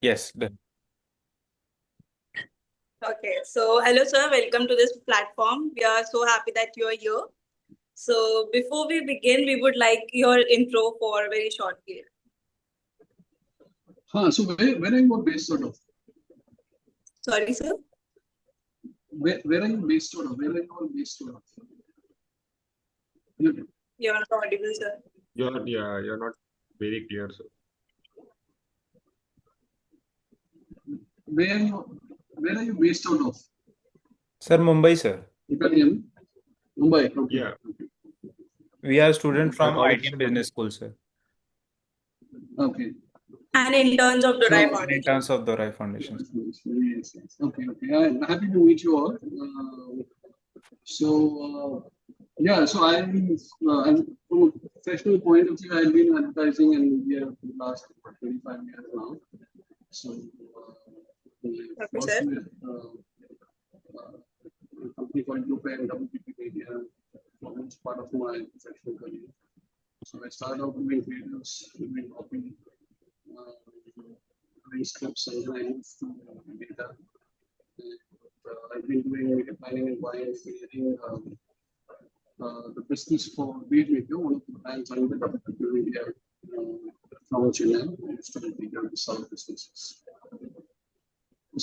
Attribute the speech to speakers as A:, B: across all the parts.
A: Yes. Done.
B: Okay, so hello, sir. Welcome to this platform. We are so happy that you are here. So, before we begin, we would like your intro for a very short period.
C: So where are you based out of?
B: Sorry, sir.
C: Where are you based out of? Where are you all based out of?
B: You're not audible, sir.
D: You're not very clear, sir.
C: Where are you based out of?
A: Sir, Mumbai, sir.
C: You can hear me? Mumbai. Okay.
D: Yeah.
A: We are student from
D: college
A: IT and Business School, sir.
C: Okay.
B: And interns of Dorai
A: In
B: Foundation.
A: terms of Dorai Foundation.
C: Yes. Okay. I'm happy to meet you all. Yeah, so I'm from a professional point of view, I've been in advertising and media for the last 25 years now. So,
B: Okay, sir.
C: with a company called Group and WPP Media for most part of my professional career. So I started out doing videos, doing copy, doing scripts, and then I moved to data. I've been doing media planning and buying, creating the business for Beat Media, one of the brands under WPP Media from Chennai. I used to take care of the South businesses.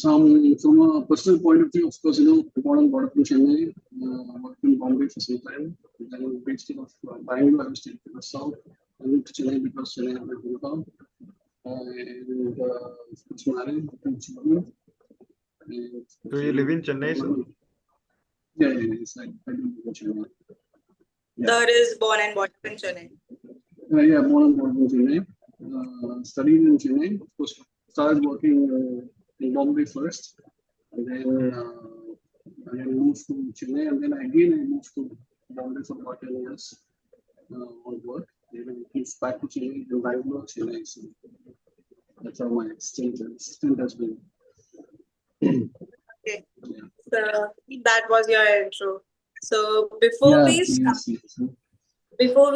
C: From a personal point of view, of course, born and brought up in Chennai, worked in Bombay for some time. Then based out of Bangalore, I was taken to the South. I moved to Chennai because Chennai had a hometown. And was married, two children.
D: So you live in Chennai, sir?
C: Yeah, yes, I do live in Chennai.
B: There is born and brought up in Chennai.
C: Yeah, born and brought up in Chennai. Studied in Chennai. Of course, started working in Bombay first, and then moved to Chennai, and then again I moved to Bombay for about 10 years on work. Then I moved back to Chennai, then Bangalore, Chennai. So that's how my stint has been.
B: Okay, so that was your intro. So before we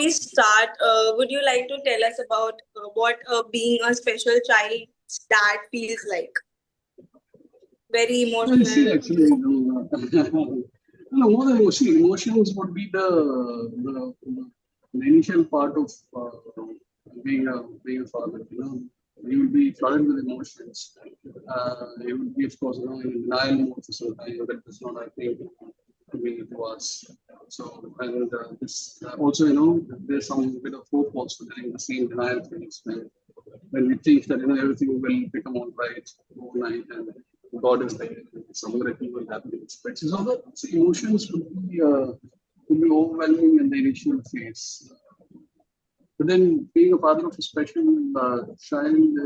B: start, would you like to tell us about what being a special child's dad feels like? Very emotional.
C: See, actually, more than emotions would be the initial part of being a father. You will be flooded with emotions. You will be, of course, in denial mode for some time that is not happening to me, to us. So, and this also, there's some bit of hope also during the same denial phase when we think that everything will become all right overnight and God is there, somewhere it will happen. So the emotions would be overwhelming in the initial phase. But then being a father of a special child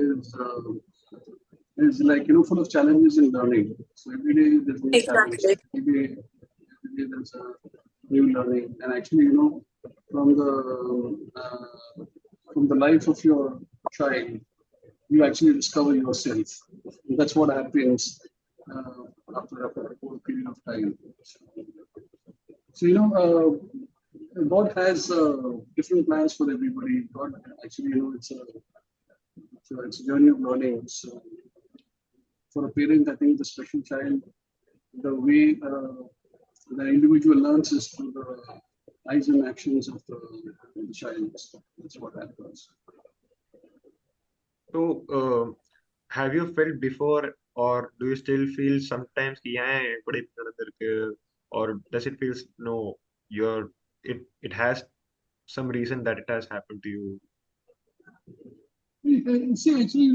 C: is like full of challenges in learning. So every day there's new challenge. Every day there's a new learning, and actually from the life of your child, you actually discover yourself. And that's what happens after a whole period of time. So God has different plans for everybody. God actually, it's a journey of learning. So for a parent, I think the special child, the way the individual learns is through the eyes and actions of the child. That's what happens.
D: So, have you felt before, or do you still feel sometimes, or does it feel no? It has some reason that it has happened to you.
C: See, actually,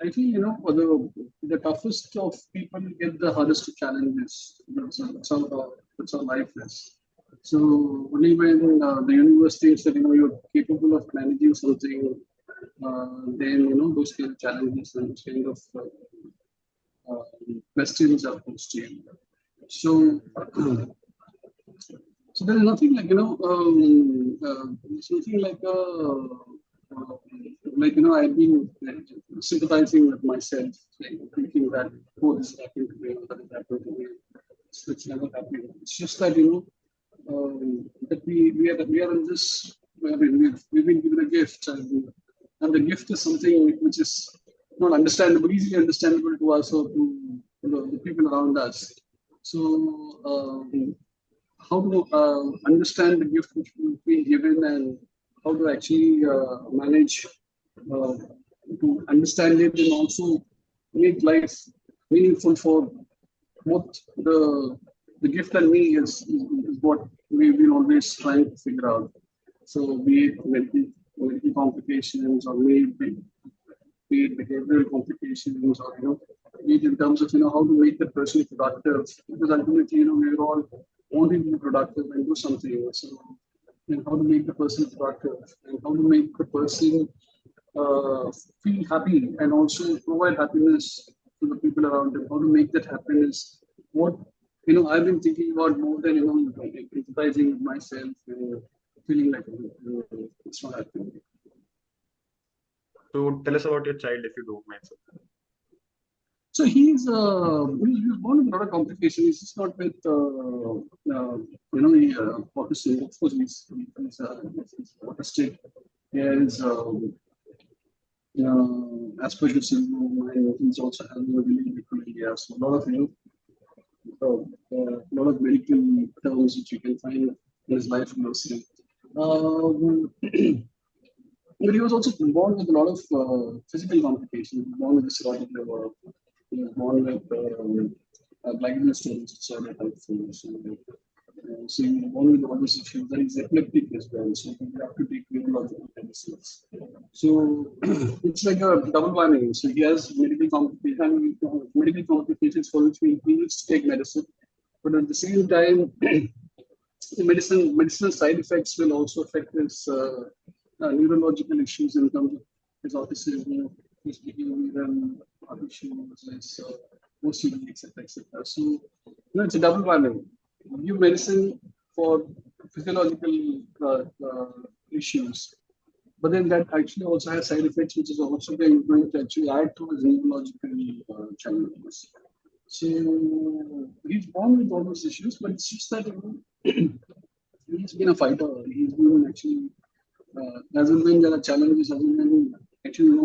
C: I feel, the toughest of people get the hardest challenges. That's how life is. So only when the universe thinks that you're capable of managing something, then those kind of challenges and those kind of questions are posed to you. So. So there is nothing like there's nothing I've been sympathizing with myself, thinking that this is happening to me, or that is happening to me. It's never happening. It's just that that we are in this. I mean, we've been given a gift, and the gift is something which is not understandable, easily understandable to us or to the people around us. So how to understand the gift which we've been given and how to actually manage uh, to understand it and also make life meaningful for both the gift and me is what we've been always trying to figure out. So be it medical complications or be it behavioral complications or be it in terms of how to make the person productive, because ultimately we're all wanting to be productive and do something. So and how to make the person productive and how to make the person uh, feel happy and also provide happiness to the people around them. How to make that happiness what I've been thinking about more than empathizing with myself and feeling like it's not happening.
D: So tell us about your child if you don't mind, sir.
C: So he's he was born with a lot of complications. He's not with autism. Of course, he's autistic. He has Asperger's syndrome, and he's also having a really difficult area. So a lot of a lot of medical terms which you can find in his life mostly. But he was also born with a lot of physical complications. He was born with a cirrhotic liver. He was born with glycogen storage disorder type things. So he was born with all these issues. And he's epileptic as well. So he have to take neurological medicines. So it's like a double whammy. So he has medical complications for which he needs to take medicine. But at the same time, the medicinal side effects will also affect his neurological issues in terms of his autism, his behavioral issues, his OCD, etc., etc. So, it's a double whammy. You give medicine for physiological issues, but then that actually also has side effects, which is also going to actually add to his neurological challenges. So he's born with all those issues, but it's just that he's been a fighter. He's been actually as and when there are challenges, as and when actually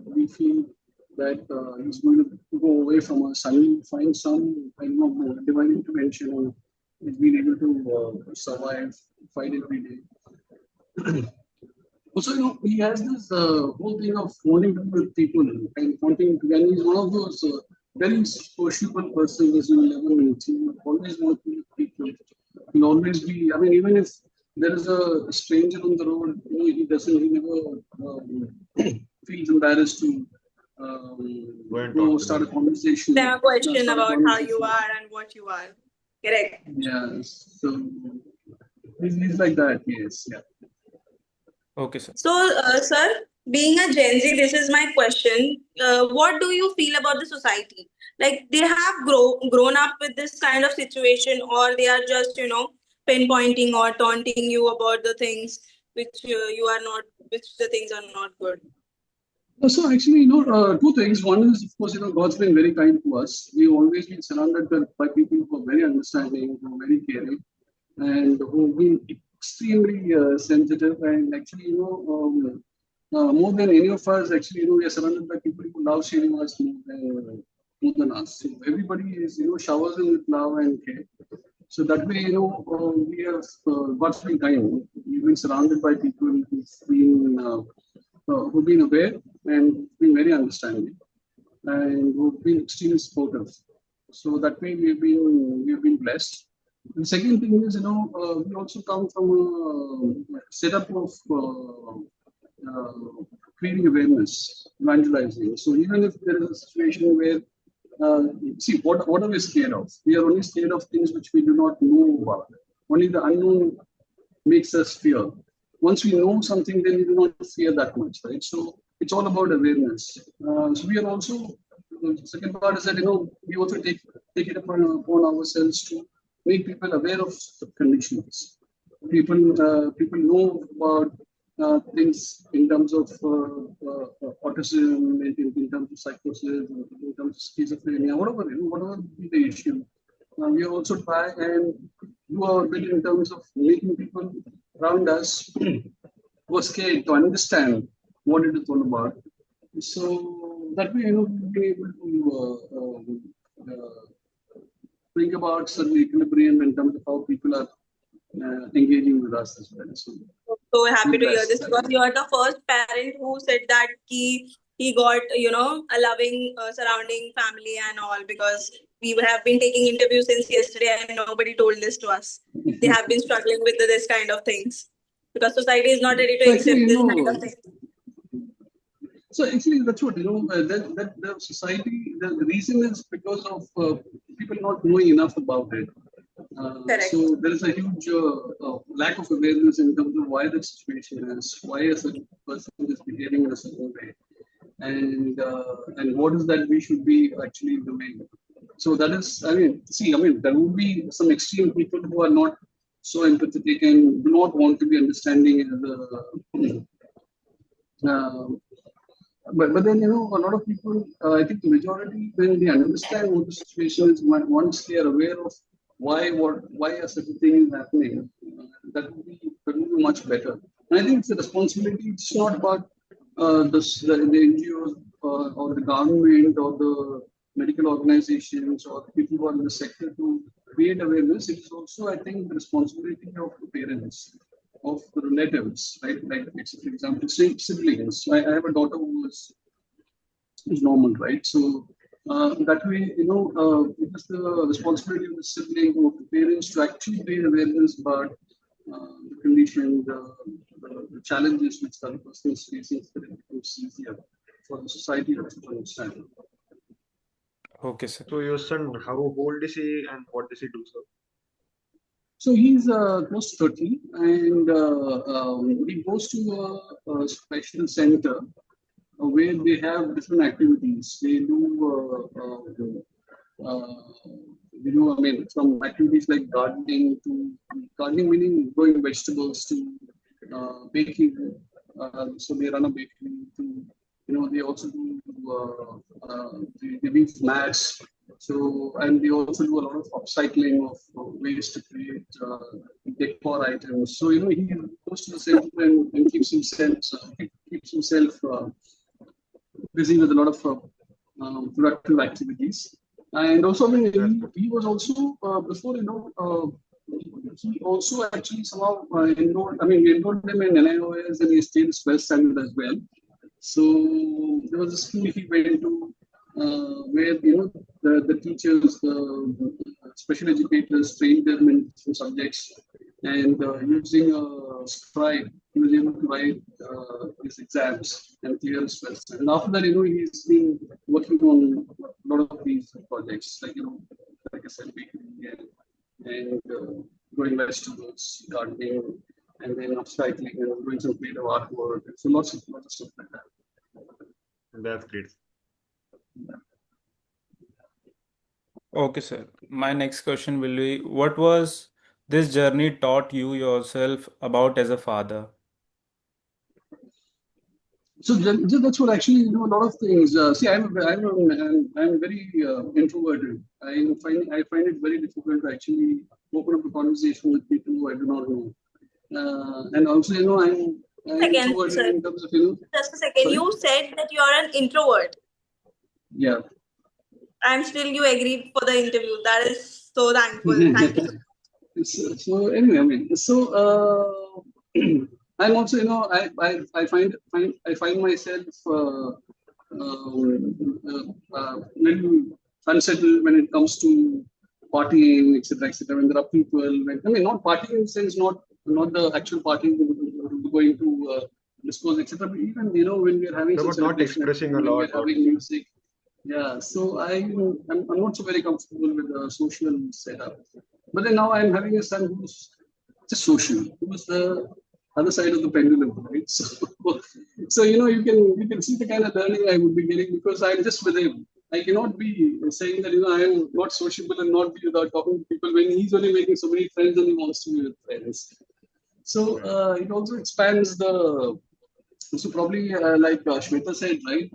C: we feel that he's going to go away from us, suddenly find some divine intervention, and he's been able to survive, fight every day. Also, he has this whole thing of wanting to be with people and wanting to, and he's one of those very sociable persons as you will ever meet. He will always want to be with people. He'll always be, I mean, even if there is a stranger on the road, he never feels embarrassed to go start a conversation.
B: There are questions about how you are and what you are. Correct.
C: Yeah, so he's like that, yes, yeah.
A: Okay, sir.
B: So, sir, being a Gen Z, this is my question. What do you feel about the society? Like they have grown up with this kind of situation, or they are just, pinpointing or taunting you about the things which you are not, which the things are not good.
C: So actually, two things. One is, of course, God's been very kind to us. We've always been surrounded by people who are very understanding, who are very caring, and who've been extremely sensitive. And actually, more than any of us, actually, we are surrounded by people who love sharing us more than us. So everybody is, showers in with love and care. So that way, we have God's been kind. We've been surrounded by people who've been aware and been very understanding, and who've been extremely supportive. So that way we've been blessed. The second thing is, we also come from a setup of creating awareness, evangelizing. So even if there is a situation where, see, what are we scared of? We are only scared of things which we do not know about. Only the unknown makes us fear. Once we know something, then we do not fear that much, right? So it's all about awareness. So we are also, the second part is that, we also take it upon ourselves to make people aware of the conditions. People know about things in terms of autism, in terms of psychosis, in terms of schizophrenia, whatever be the issue. We also try and do our bit in terms of making people around us who are scared to understand what it is all about. So that way, we've been able to think about certain equilibrium in terms of how people are engaging with us as well.
B: So happy to hear
C: blessed,
B: this because you are the first parent who said that he got a loving surrounding family and all, because we have been taking interviews since yesterday and nobody told this to us. They have been struggling with this kind of things because society is not ready to
C: So
B: accept
C: actually,
B: this kind of thing.
C: So actually, that's what that the society. The reason is because of people not knowing enough about it.
B: Correct.
C: So there is a huge lack of awareness in terms of why the situation is, why a certain person is behaving in a certain way, and what is that we should be actually doing. So that is, there will be some extreme people who are not so empathetic and do not want to be understanding uh, but then a lot of people, I think the majority, when they understand what the situation is, once they are aware of why a certain thing is happening, that will be much better. And I think it's a responsibility. It's not about the NGOs or the government or the medical organizations or the people who are in the sector to create awareness. It is also, I think, the responsibility of the parents, of the relatives, right? Like, for example, siblings. I have a daughter who is normal, right? So that way, it is the responsibility of the sibling or the parents to actually create awareness about the condition, the challenges which the other person is facing, so that it becomes easier for the society to understand.
A: Okay, sir.
D: So your son, how old is he and what does he do, sir?
C: So he's close to 30, and he goes to a special center where they have different activities. They do, from activities like gardening meaning growing vegetables, to baking. So they run a bakery. They also do, they weave mats. So, and they also do a lot of upcycling of waste to create decor items. So, he goes to the center and keeps himself busy with a lot of productive activities. And also, he was also before, he also actually somehow we enrolled him in NIOS, and he stayed in 12th standard as well. So there was a school he went to where the teachers, the special educators trained them in some subjects, and using a scribe, he was able to write his exams and clear his tests. And after that, he's been working on a lot of these projects, like I said, baking and growing vegetables, gardening, and then upcycling and doing some creative artwork. So lots of stuff like that.
D: That's great.
A: Okay, sir. My next question will be, what was this journey taught you yourself about as a father?
C: So that's what actually, a lot of things. See, I'm very introverted. I find it very difficult to actually open up a conversation with people who I do not know. And also, I'm
B: Second,
C: introverted
B: sir.
C: in terms of,
B: Just a second.
C: Sorry?
B: You said that you are an introvert.
C: Yeah.
B: And still you agreed for the interview. That is so thankful. Thank you.
C: So anyway, I'm also, I find myself little unsettled when it comes to partying, etc., etc. When there are people, not partying in the sense, not the actual partying going to dispose, etc. But even when we are having
D: No,
C: some
D: but not expressing a
C: when we
D: lot
C: are having music. Yeah, so I'm not so very comfortable with the social setup. But then now I'm having a son who's just social, who's the other side of the pendulum, right? So you can see the kind of learning I would be getting because I'm just with him. I cannot be saying that I'm not sociable and not be without talking to people when he's only making so many friends and he wants to be with friends. So it also expands the. So probably like Shweta said, right?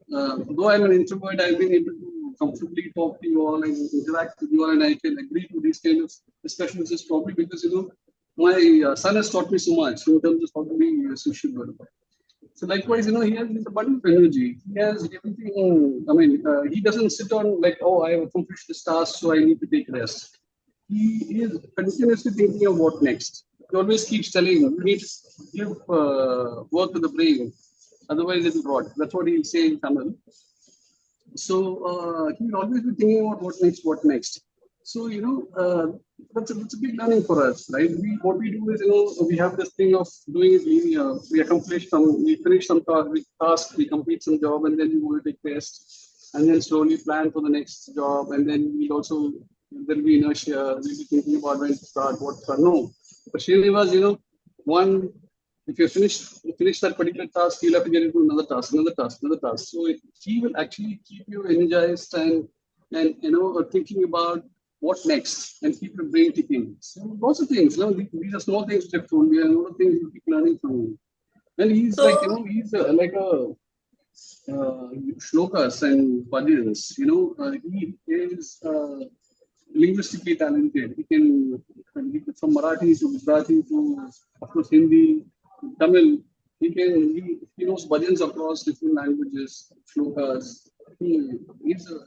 C: Though I'm an introvert, I've been able to comfortably talk to you all and interact with you all, and I can agree to these kind of discussions is probably because my son has taught me so much in terms of how to be sociable. So likewise, he has this abundant energy. He has everything. I mean, he doesn't sit on like, oh, I have accomplished this task, so I need to take rest. He is continuously thinking of what next. He always keeps telling you need to give work to the brain, otherwise it will rot. That's what he'll say in Tamil. So he will always be thinking about what next, what next. So that's a big learning for us, right? What we do is we have this thing of doing it linear. We finish some task, we complete some job, and then we will take rest, and then slowly plan for the next job, and then there'll be inertia. We'll be thinking about when to start, what to start. No, but Srinivas, one if you finish that particular task, you'll have to get into another task, another task, another task. So he will actually keep you energized and thinking about what next and keep your brain ticking. So lots of things. These are small things which I've told me, and a lot of things you keep learning from him. And he's
B: So,
C: like, he's like a shlokas and bhajans. He is linguistically talented. From Marathi to Gujarati to, of course, Hindi, Tamil. He knows bhajans across different languages, shlokas. He's a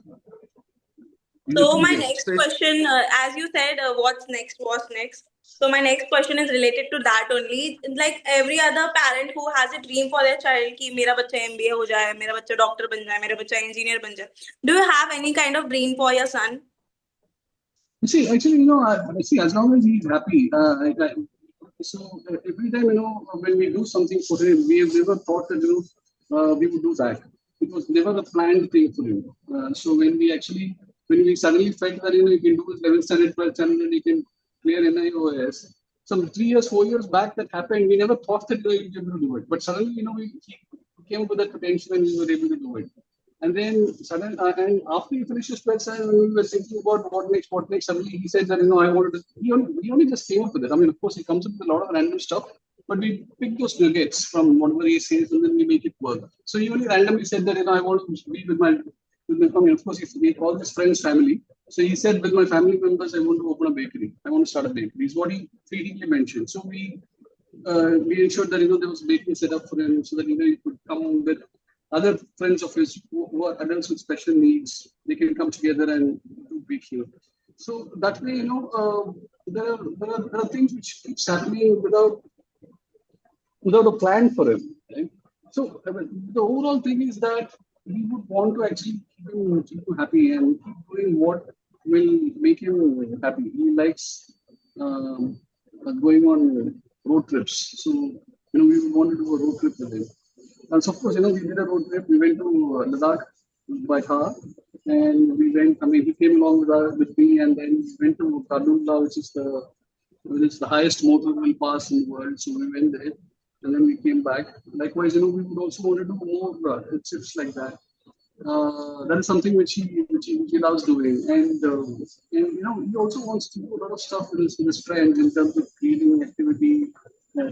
B: so my
C: genius.
B: next question, as you said, what's next? What's next? So my next question is related to that only. Like every other parent who has a dream for their child, कि मेरा बच्चा MBA हो जाए, मेरा बच्चा doctor बन जाए, मेरा बच्चा engineer बन जाए. Do you have any kind of dream for your son?
C: See, actually, I see, as long as he's happy, every time, when we do something for him, we have never thought that, we would do that. It was never a planned thing for him. So when we suddenly felt that, you can do 11th standard, 12th standard, you can clear NIOS. Some 3 years, 4 years back that happened, we never thought that we would be able to do it. But suddenly, he came up with that potential and we were able to do it. And then and after he finished his 12th standard, when we were thinking about what next, suddenly he said that, I wanted to, he only just came up with it. I mean, of course, he comes up with a lot of random stuff, but we pick those nuggets from whatever he says and then we make it work. So he only randomly said that, I want to be with my family. Of course, he called his friends family. So he said, with my family members, I want to open a bakery. I want to start a bakery. Is what he freely mentioned. So we ensured that, there was bakery set up for him so that, he could come with other friends of his who are adults with special needs. They can come together and do baking. So that way, there are things which keeps happening without a plan for him. Right? So the overall thing is that we would want to actually keep him happy and keep doing what will make him happy. He likes going on road trips. So, we would want to do a road trip with him. And so, of course, we did a road trip. We went to Ladakh by car, and we went. I mean, he came along with me, and then we went to Kadundla, which is the highest motorway pass in the world. So we went there, and then we came back. Likewise, we would also want to do more trips like that. That is something which he loves doing, and he also wants to do a lot of stuff with his friends in terms of creating activity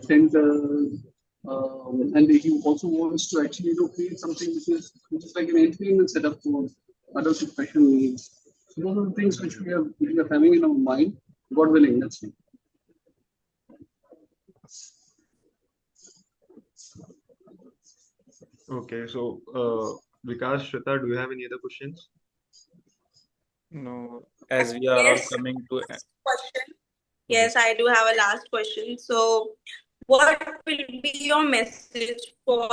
C: centers, and he also wants to actually create something which is like an entertainment setup for adults with special needs. So those are the things which we are having in our mind. God willing, that's it.
D: Okay, so Vikas, Shweta, do you have any other questions?
A: No, as we are all
B: Yes.
A: coming to
B: Question. Yes, I do have a last question. So, what will be your message for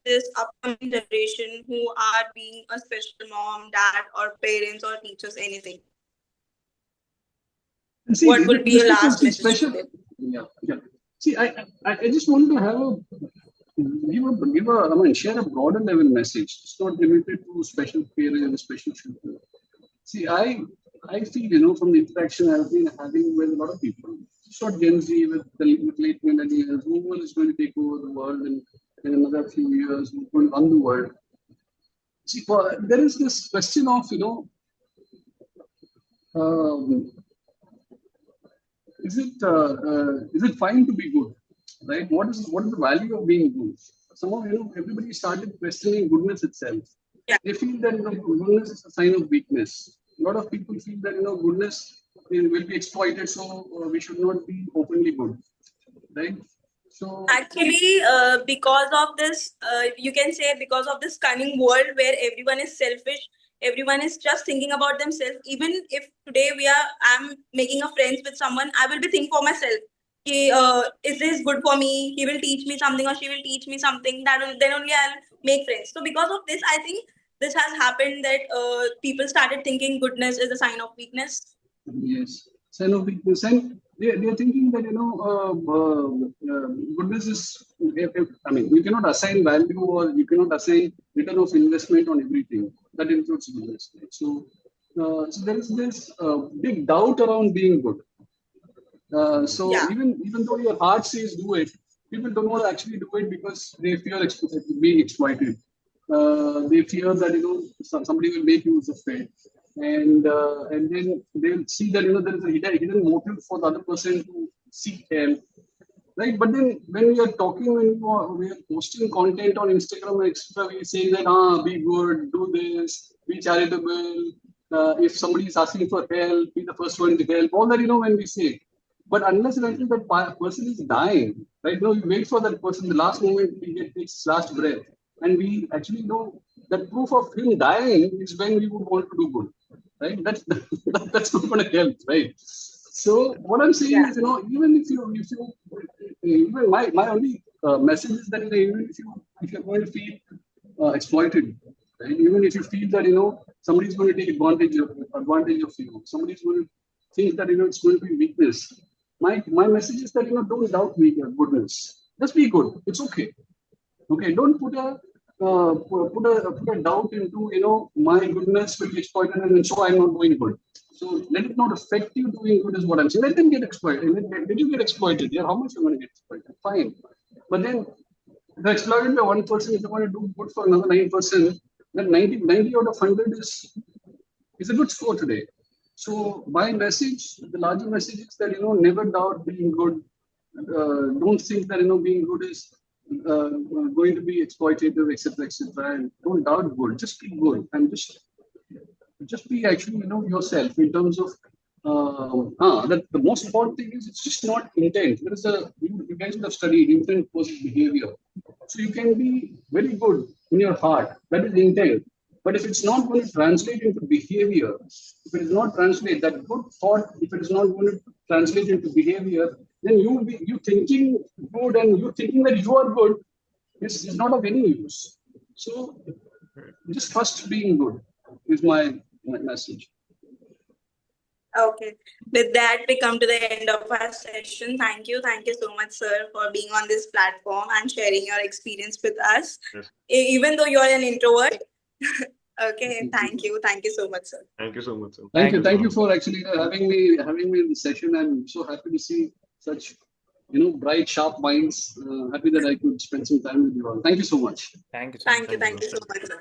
B: this upcoming generation who are being a special mom, dad, or parents, or teachers, anything?
C: See,
B: What will be your last
C: respect
B: message to
C: special.
B: them?
C: Yeah. See, I just wanted to share a broader level message. It's not limited to special parents, special children. See, I feel, from the interaction I've been having with a lot of people, it's not Gen Z with late millennials, who is going to take over the world in another few years, who's going to run the world. See, there is this question of, um, is it fine to be good, right? What is the value of being good? Somehow, everybody started questioning goodness itself.
B: Yeah.
C: They feel that goodness is a sign of weakness. A lot of people feel that goodness will be exploited, so we should not be openly good, right? So
B: Actually, because of this, you can say because of this cunning world where everyone is selfish, everyone is just thinking about themselves. Even if today I'm making a friends with someone, I will be thinking for myself. Is this good for me? He will teach me something, or she will teach me something. Then only I'll make friends. So because of this, I think this has happened that people started thinking goodness is a sign of weakness.
C: yes, sign of weakness, and they're thinking that goodness is. I mean, you cannot assign value or you cannot assign return of investment on everything. That includes goodness. Right? So there is this big doubt around being good. So
B: Yeah.
C: even though your heart says do it, people don't want to actually do it because they fear being exploited. They fear that somebody will make use of it, and then they'll see that there is a hidden motive for the other person to seek help, right? But then when we are talking, we are posting content on Instagram and etc., we say that be good, do this, be charitable. If somebody is asking for help, be the first one to help. All that when we say. But unless and until that person is dying, right now, we wait for that person the last moment he takes his last breath, and we actually know that proof of him dying is when we would want to do good, right? That's not going to help, right? So what I'm saying
B: Yeah.
C: is, even if you even my only message is that even if you're going to feel exploited, right? Even if you feel that somebody's going to take advantage of you, somebody's going to think that it's going to be weakness. My message is that don't doubt goodness. Just be good. It's okay. Okay, don't put a doubt into my goodness will be exploited and so I'm not doing good. So let it not affect you doing good is what I'm saying. Let them get exploited. Let you get exploited. Yeah, how much you're going to get exploited? Fine, but then the exploited by one person, if you want to do good for another 9%, then 90 out of 100 is a good score today. So my message, the larger message is that never doubt being good. Don't think that being good is going to be exploitative, etc., etc. And don't doubt good. Just be good and just be actually yourself in terms of that the most important thing is it's just not intent. There is you guys would have studied intent versus behavior. So you can be very good in your heart, that is intent. But if it's not going to translate into behavior, if it is not translate that good thought, if it is not going to translate into behavior, then you thinking good and you thinking that you are good is not of any use. So just trust being good is my message.
B: Okay. With that, we come to the end of our session. Thank you. Thank you so much, sir, for being on this platform and sharing your experience with us.
D: Yes.
B: Even though you're an introvert. Okay. Thank you. Thank you so much, sir.
D: Thank you so much, sir.
C: Thank you for actually having me in the session. I'm so happy to see such bright, sharp minds. Happy that I could spend some time with you all. Thank you so much.
A: Thank you so much.
B: Thank you. Thank you so much, sir.